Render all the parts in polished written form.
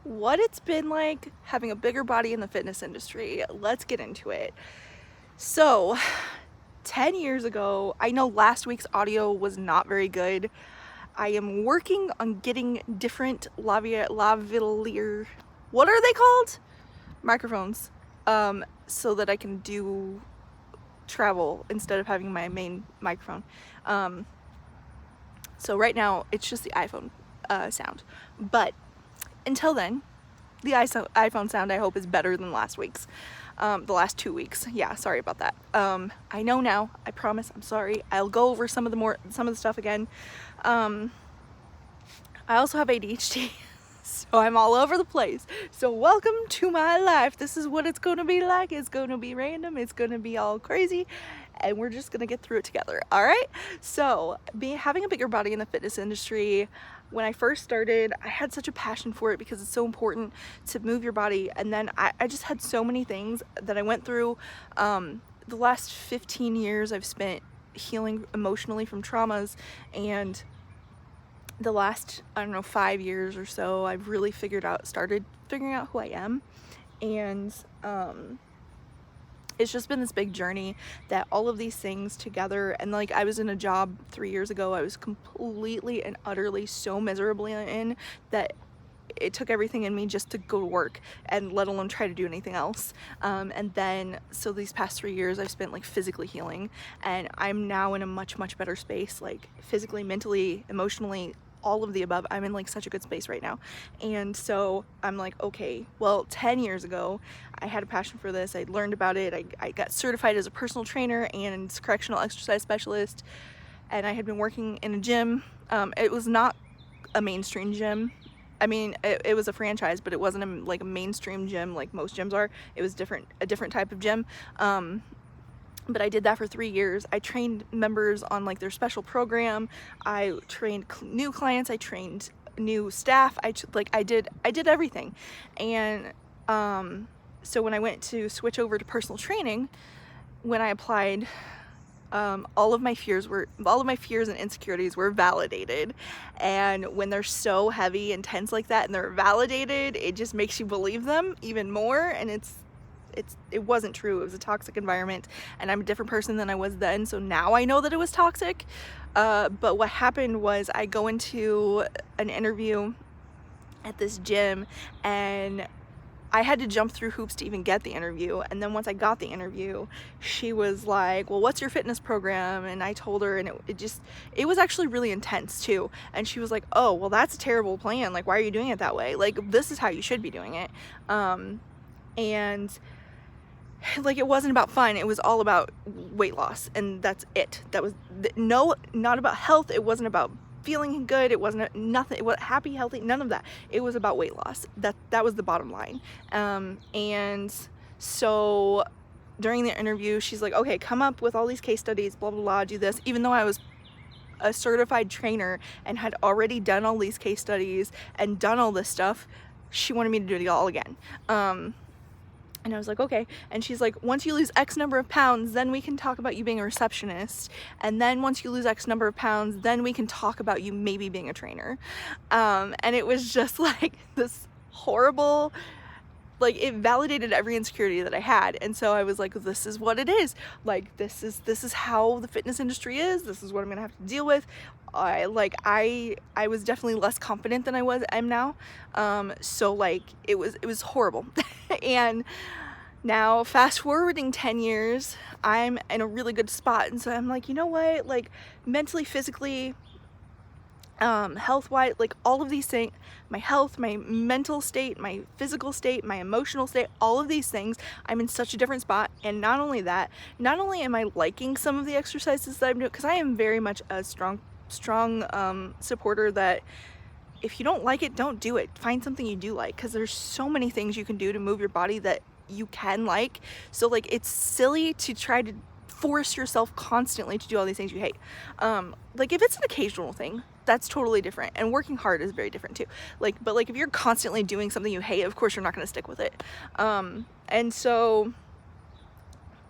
what it's been like having a bigger body in the fitness industry. Let's get into it. So, 10 years ago, I know last week's audio was not very good. I am working on getting different lavalier, what are they called? Microphones, so that I can do travel instead of having my main microphone. So right now it's just the iPhone sound, but until then, the iPhone sound I hope is better than last week's. The last 2 weeks. Yeah, sorry about that. I know now. I promise. I'm sorry. I'll go over some of the stuff again. I also have ADHD, so I'm all over the place. So welcome to my life. This is what it's gonna be like. It's gonna be random. It's gonna be all crazy, and we're just gonna get through it together. All right. So having a bigger body in the fitness industry. When I first started, I had such a passion for it because it's so important to move your body. And then I just had so many things that I went through. The last 15 years I've spent healing emotionally from traumas, and the last, I don't know, 5 years or so, I've really started figuring out who I am. And it's just been this big journey that all of these things together, and like I was in a job 3 years ago I was completely and utterly so miserably in that it took everything in me just to go to work and let alone try to do anything else. And then so these past 3 years I've spent like physically healing, and I'm now in a much better space, like physically, mentally, emotionally, all of the above. I'm in like such a good space right now. And so I'm like, okay, well, 10 years ago I had a passion for this. I learned about it. I got certified as a personal trainer and correctional exercise specialist, and I had been working in a gym. It was not a mainstream gym. I mean, it was a franchise, but it wasn't like a mainstream gym like most gyms are. It was a different type of gym. But I did that for 3 years. I trained members on like their special program. I trained new clients. I trained new staff. I did everything. And so when I went to switch over to personal training, when I applied, all of my fears and insecurities were validated. And when they're so heavy and tense like that and they're validated, it just makes you believe them even more. And it wasn't true. It was a toxic environment, and I'm a different person than I was then. So now I know that it was toxic. But what happened was I go into an interview at this gym, and I had to jump through hoops to even get the interview. And then once I got the interview, she was like, well, what's your fitness program? And I told her, and it was actually really intense too. And she was like, oh, well, that's a terrible plan. Like, why are you doing it that way? Like, this is how you should be doing it. And like, it wasn't about fun. It was all about weight loss, and that's it. That was not about health. It wasn't about feeling good. It wasn't nothing. It was happy, healthy, none of that. It was about weight loss. That was the bottom line. And so during the interview, she's like, okay, come up with all these case studies, blah, blah, blah, do this. Even though I was a certified trainer and had already done all these case studies and done all this stuff, she wanted me to do it all again. And I was like, okay. And she's like, once you lose X number of pounds, then we can talk about you being a receptionist. And then once you lose X number of pounds, then we can talk about you maybe being a trainer. And it was just like this horrible, like, it validated every insecurity that I had. And so I was like, this is what it is. Like, this is how the fitness industry is. This is what I'm gonna have to deal with. I was definitely less confident than I'm now. So like, it was horrible. And now fast forwarding 10 years, I'm in a really good spot. And so I'm like, you know what, like, mentally, physically, health-wise, like all of these things, my health, my mental state, my physical state, my emotional state, all of these things, I'm in such a different spot. And not only that, not only am I liking some of the exercises that I'm doing, because I am very much a strong supporter that if you don't like it, don't do it. Find something you do like, because there's so many things you can do to move your body that you can like. So like, it's silly to try to force yourself constantly to do all these things you hate. Like, if it's an occasional thing, that's totally different, and working hard is very different too. Like, but like, if you're constantly doing something you hate, of course you're not going to stick with it. And so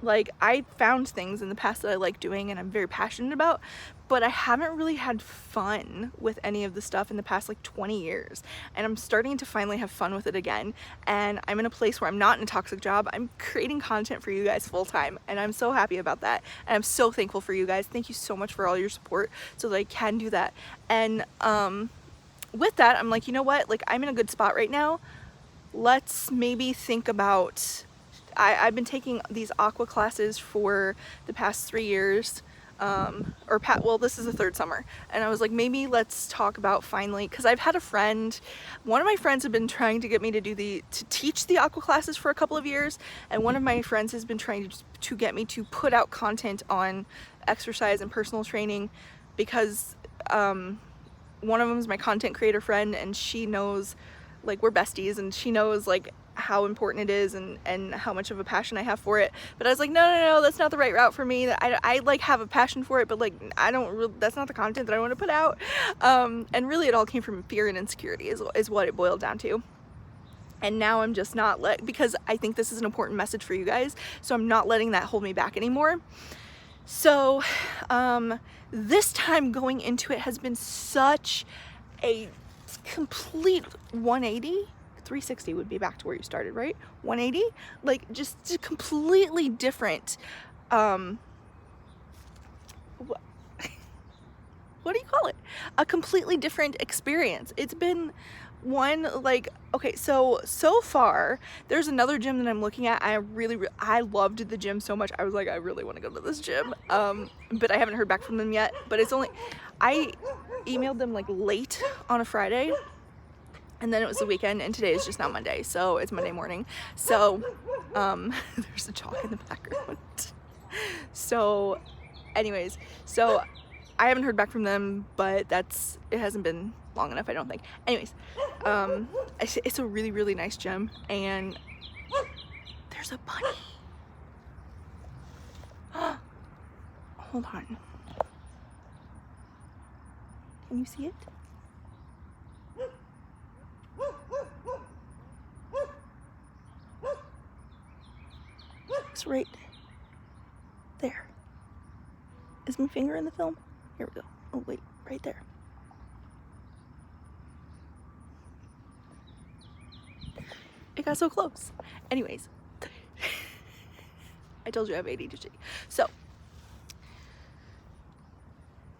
like, I found things in the past that I like doing and I'm very passionate about, but I haven't really had fun with any of the stuff in the past like 20 years, and I'm starting to finally have fun with it again. And I'm in a place where I'm not in a toxic job. I'm creating content for you guys full time, and I'm so happy about that, and I'm so thankful for you guys. Thank you so much for all your support so that I can do that. And with that, I'm like, you know what, like, I'm in a good spot right now. Let's maybe think about, I've been taking these aqua classes for the past 3 years, well, this is the third summer, and I was like, maybe let's talk about finally, because I've had a friend, one of my friends had been trying to get me to teach the aqua classes for a couple of years, and one of my friends has been trying to get me to put out content on exercise and personal training, because one of them is my content creator friend, and she knows, like, we're besties, and she knows like how important it is and how much of a passion I have for it. But I was like, no, that's not the right route for me. I like have a passion for it, but like that's not the content that I want to put out. And really it all came from fear and insecurity is what it boiled down to. And now I'm just not because I think this is an important message for you guys, so I'm not letting that hold me back anymore. So this time going into it has been such a complete 180. 360 would be back to where you started, right? 180, like just a completely different what do you call it, a completely different experience. It's been one, like, okay, so far there's another gym that I'm looking at. I loved the gym so much. I was like, I really want to go to this gym, but I haven't heard back from them yet. But it's only, I emailed them like late on a Friday, and then it was the weekend, and today is just now Monday, so it's Monday morning. So there's a chalk in the background. So anyways, so I haven't heard back from them, but it hasn't been long enough, I don't think. Anyways, it's a really, really nice gym, and there's a bunny. Hold on. Can you see it? It's right there. Is my finger in the film? Here we go. Oh wait, right there. It got so close. Anyways, I told you I have ADHD. So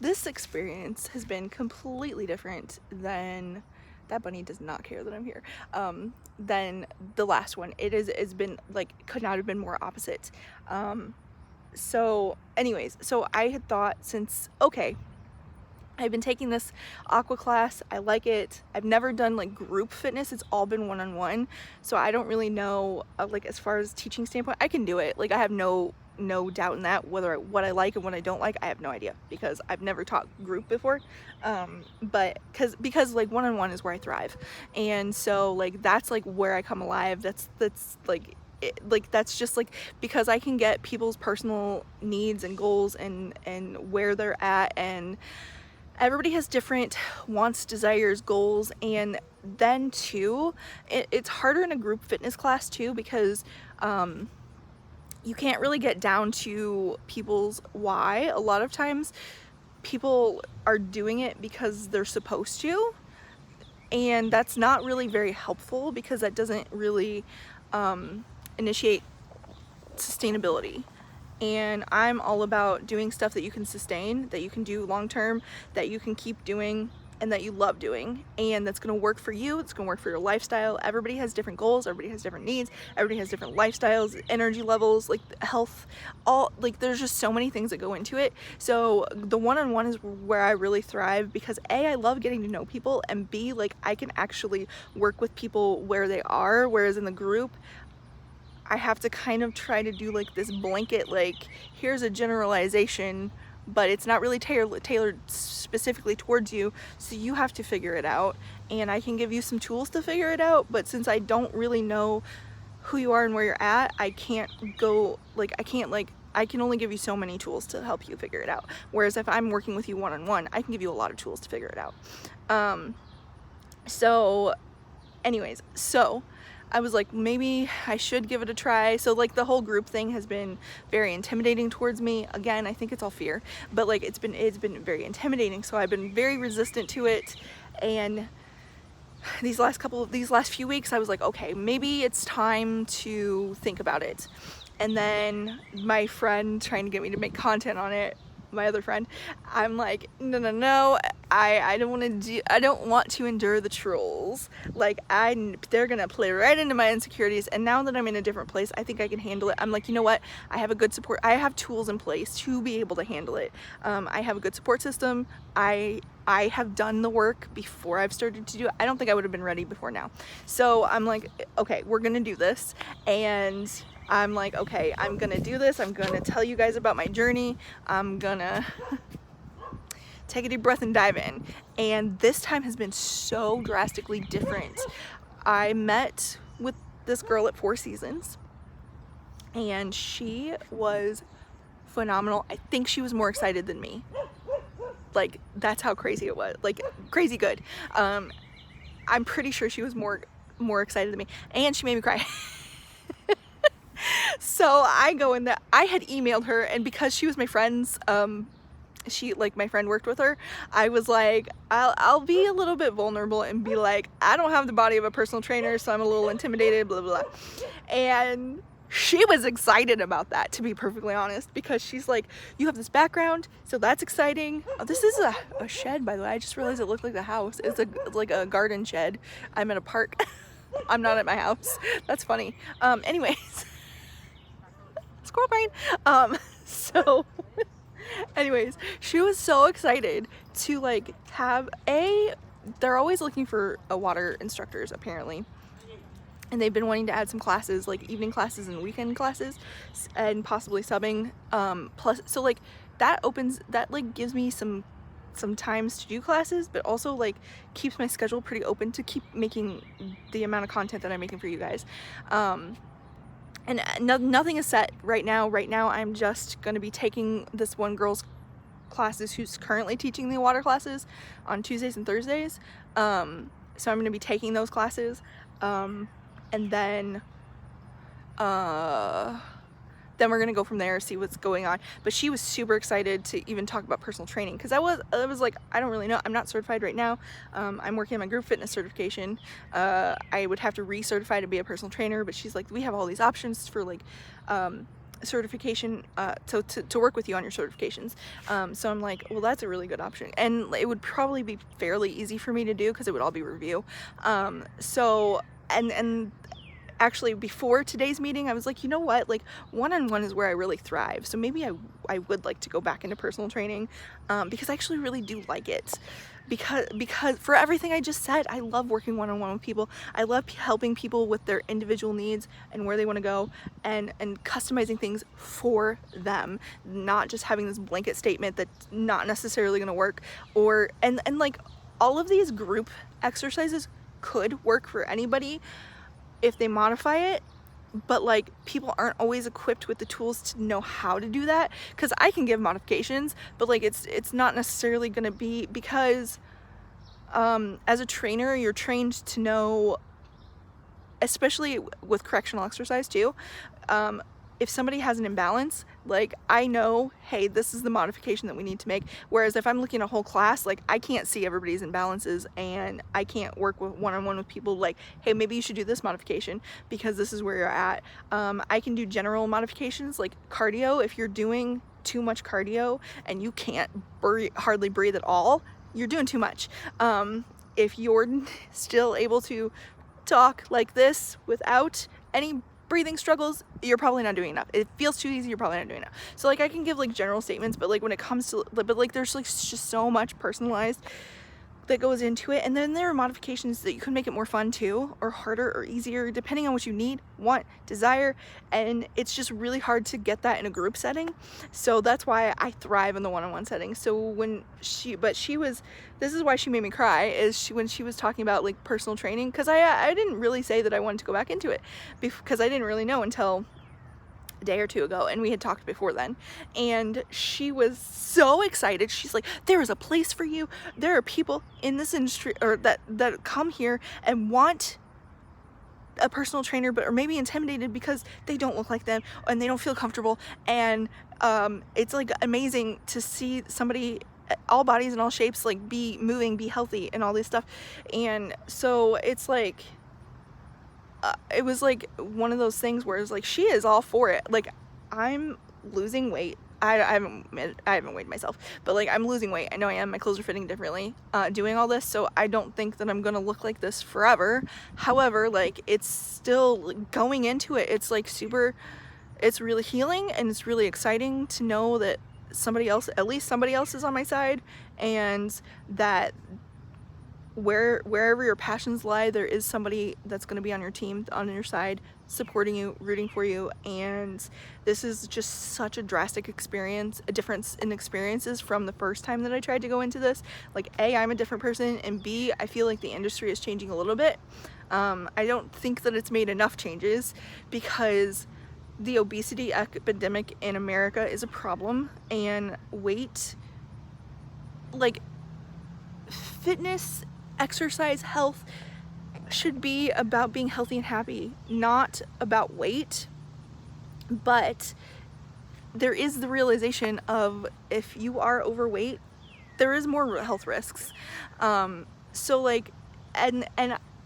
this experience has been completely different than, that bunny does not care that I'm here, than the last one. It's been like, could not have been more opposite. So anyways, so I had thought, since, okay, I've been taking this aqua class, I like it, I've never done like group fitness, it's all been one-on-one, so I don't really know, like, as far as teaching standpoint, I can do it, like, I have no doubt in that. What I like and what I don't like, I have no idea, because I've never taught group before, but because like one-on-one is where I thrive, and so like that's like where I come alive. That's like that's just like, because I can get people's personal needs and goals and where they're at, and everybody has different wants, desires, goals, and then too it's harder in a group fitness class too, because you can't really get down to people's why. A lot of times people are doing it because they're supposed to, and that's not really very helpful, because that doesn't really initiate sustainability. And I'm all about doing stuff that you can sustain, that you can do long term, that you can keep doing, and that you love doing, and that's going to work for you, it's going to work for your lifestyle. Everybody has different goals, everybody has different needs, everybody has different lifestyles, energy levels, like health, all, like, there's just so many things that go into it. So the one-on-one is where I really thrive, because A, I love getting to know people, and B, like, I can actually work with people where they are, whereas in the group I have to kind of try to do like this blanket, like, here's a generalization, but it's not really tailored specifically towards you, so you have to figure it out. And I can give you some tools to figure it out, but since I don't really know who you are and where you're at, I can't go, like, I can only give you so many tools to help you figure it out. Whereas if I'm working with you one-on-one, I can give you a lot of tools to figure it out. So anyways, so I was like, maybe I should give it a try. So like the whole group thing has been very intimidating towards me. Again, I think it's all fear, but like it's been very intimidating. So I've been very resistant to it. And these last few weeks, I was like, okay, maybe it's time to think about it. And then my friend trying to get me to make content on it, my other friend, I'm like, no, I don't want to endure the trolls. Like they're gonna play right into my insecurities. And now that I'm in a different place, I think I can handle it. I'm like, you know what? I have a good support. I have tools in place to be able to handle it. I have a good support system. I have done the work before I've started to do it. I don't think I would have been ready before now. So I'm like, okay, we're gonna do this. And I'm like, okay, I'm gonna do this. I'm gonna tell you guys about my journey. I'm gonna take a deep breath and dive in. And this time has been so drastically different. I met with this girl at Four Seasons and she was phenomenal. I think she was more excited than me. Like, that's how crazy it was. Like, crazy good. I'm pretty sure she was more excited than me, and she made me cry. So I go in there. I had emailed her, and because she was my friend's, my friend worked with her, I was like, I'll be a little bit vulnerable and be like, I don't have the body of a personal trainer, so I'm a little intimidated, blah, blah, blah. And she was excited about that, to be perfectly honest, because she's like, you have this background, so that's exciting. Oh, this is a shed, by the way. I just realized it looked like a house. It's like a garden shed. I'm at a park. I'm not at my house. That's funny. Anyways. Squirrel brain. So anyways, she was so excited to like have they're always looking for water instructors apparently, and they've been wanting to add some classes, like evening classes and weekend classes, and possibly subbing, plus, so like that like gives me some times to do classes, but also like keeps my schedule pretty open to keep making the amount of content that I'm making for you guys. And nothing is set right now. Right now, I'm just going to be taking this one girl's classes who's currently teaching the water classes on Tuesdays and Thursdays. So I'm going to be taking those classes, and then we're going to go from there, see what's going on. But she was super excited to even talk about personal training, because I was like, I don't really know. I'm not certified right now. I'm working on my group fitness certification. I would have to recertify to be a personal trainer, but she's like, we have all these options for like certification, to work with you on your certifications. So I'm like, well, that's a really good option, and it would probably be fairly easy for me to do because it would all be review. So and actually before today's meeting, I was like, you know what, like one-on-one is where I really thrive. So maybe I would like to go back into personal training, because I actually really do like it. Because for everything I just said, I love working one-on-one with people. I love helping people with their individual needs and where they want to go, and customizing things for them, not just having this blanket statement that's not necessarily going to work. And like all of these group exercises could work for anybody if they modify it, but like people aren't always equipped with the tools to know how to do that, because I can give modifications, but like it's not necessarily going to be, because as a trainer you're trained to know, especially with correctional exercise too, if somebody has an imbalance, like I know, hey, this is the modification that we need to make. Whereas if I'm looking at a whole class, like I can't see everybody's imbalances, and I can't work with one-on-one with people like, hey, maybe you should do this modification because this is where you're at. I can do general modifications like cardio. If you're doing too much cardio and you can't hardly breathe at all, you're doing too much. If you're still able to talk like this without any breathing struggles, you're probably not doing enough. It feels too easy, you're probably not doing enough. So like I can give like general statements, but like when it comes to, but like there's like just so much personalized that goes into it. And then there are modifications that you can make it more fun too, or harder or easier, depending on what you need, want, desire. And it's just really hard to get that in a group setting. So that's why I thrive in the one-on-one setting. So when this is why she made me cry, is when she was talking about like personal training, because I didn't really say that I wanted to go back into it, because I didn't really know until a day or two ago, and we had talked before then, and she was so excited. She's like, there is a place for you. There are people in this industry, or that come here and want a personal trainer, but are maybe intimidated because they don't look like them and they don't feel comfortable. And it's like amazing to see somebody, all bodies and all shapes, like be moving, be healthy and all this stuff. And so it's like it was like one of those things where it's like she is all for it. Like I'm losing weight. I haven't weighed myself, but like I'm losing weight. I know I am. My clothes are fitting differently, doing all this. So I don't think that I'm gonna look like this forever. However, like it's still going into it. It's like super, it's really healing and it's really exciting to know that somebody else, at least somebody else is on my side, and that wherever your passions lie, there is somebody that's going to be on your team, on your side, supporting you, rooting for you. And this is just such a drastic experience, a difference in experiences from the first time that I tried to go into this. Like A, I'm a different person, and B, I feel like the industry is changing a little bit. I don't think that it's made enough changes, because the obesity epidemic in America is a problem, and weight, like fitness, exercise, health should be about being healthy and happy, not about weight. But there is the realization of, if you are overweight, there is more health risks. So like, and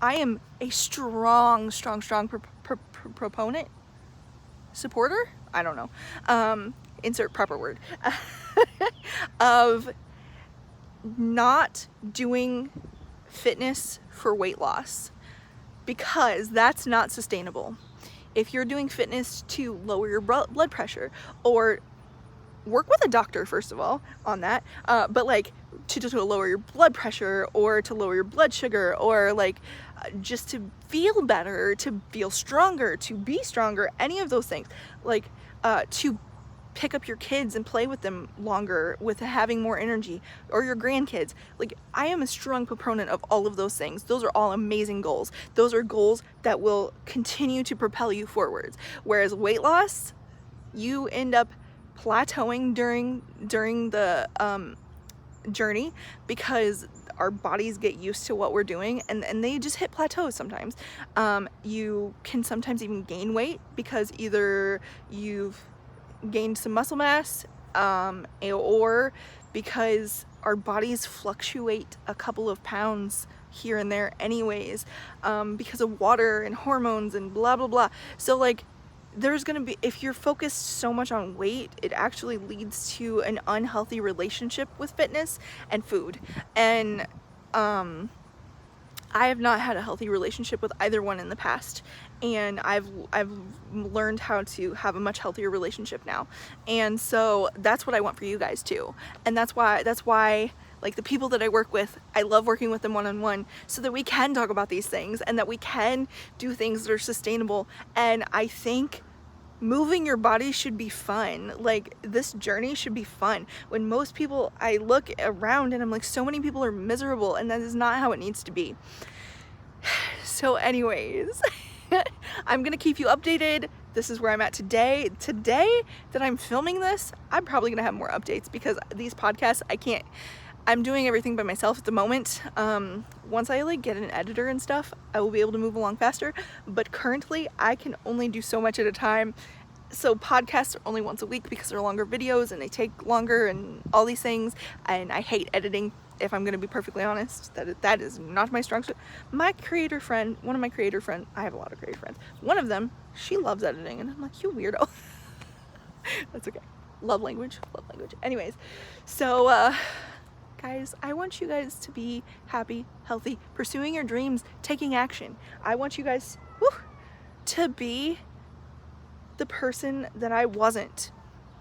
I am a strong proponent, supporter, I don't know, insert proper word, of not doing fitness for weight loss, because that's not sustainable. If you're doing fitness to lower your blood pressure, or work with a doctor first of all on that, but like to lower your blood pressure, or to lower your blood sugar, or like just to feel better, to feel stronger, to be stronger, any of those things, like to pick up your kids and play with them longer, with having more energy, or your grandkids. Like I am a strong proponent of all of those things. Those are all amazing goals. Those are goals that will continue to propel you forwards. Whereas weight loss, you end up plateauing during the journey, because our bodies get used to what we're doing, and they just hit plateaus sometimes. You can sometimes even gain weight, because either you've gained some muscle mass, or because our bodies fluctuate a couple of pounds here and there anyways, because of water and hormones and blah blah blah. So like there's gonna be, if you're focused so much on weight, it actually leads to an unhealthy relationship with fitness and food. And I have not had a healthy relationship with either one in the past, and I've learned how to have a much healthier relationship now. And so that's what I want for you guys too. And that's why like the people that I work with, I love working with them one-on-one, so that we can talk about these things, and that we can do things that are sustainable. And I think moving your body should be fun. Like this journey should be fun. When most people, I look around and I'm like, so many people are miserable, and that is not how it needs to be. So anyways, I'm gonna keep you updated. This is where I'm at today. Today that I'm filming this, I'm probably gonna have more updates, because these podcasts, I'm doing everything by myself at the moment. Once I like get an editor and stuff, I will be able to move along faster. But currently I can only do so much at a time. So podcasts are only once a week, because they're longer videos and they take longer and all these things. And I hate editing, if I'm gonna be perfectly honest. That is not my strong suit. My creator friend, one of my creator friends, I have a lot of creator friends. One of them, she loves editing, and I'm like, you weirdo. That's okay. Love language. Anyways, so guys, I want you guys to be happy, healthy, pursuing your dreams, taking action. I want you guys to be the person that I wasn't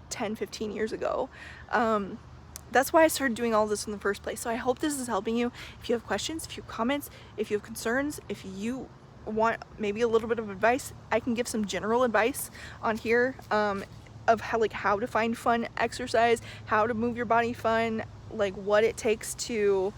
10, 15 years ago. That's why I started doing all this in the first place. So I hope this is helping you. If you have questions, if you have comments, if you have concerns, if you want maybe a little bit of advice, I can give some general advice on here, of how to find fun exercise, how to move your body fun, like what it takes to,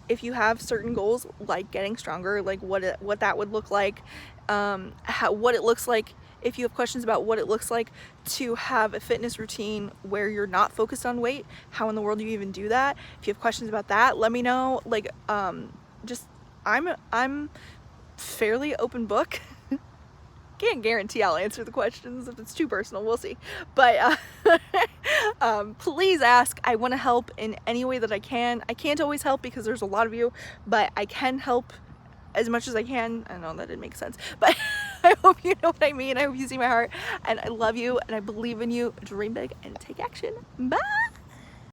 if you have certain goals like getting stronger, like what that would look like, what it looks like. If you have questions about what it looks like to have a fitness routine where you're not focused on weight, how in the world do you even do that? If you have questions about that, let me know. Like just I'm fairly open book. Can't guarantee I'll answer the questions if it's too personal, we'll see. But please ask. I want to help in any way that I can. I can't always help because there's a lot of you, but I can help as much as I can. I know that didn't make sense, but I hope you know what I mean. I hope you see my heart, and I love you, and I believe in you. Dream big and take action. Bye.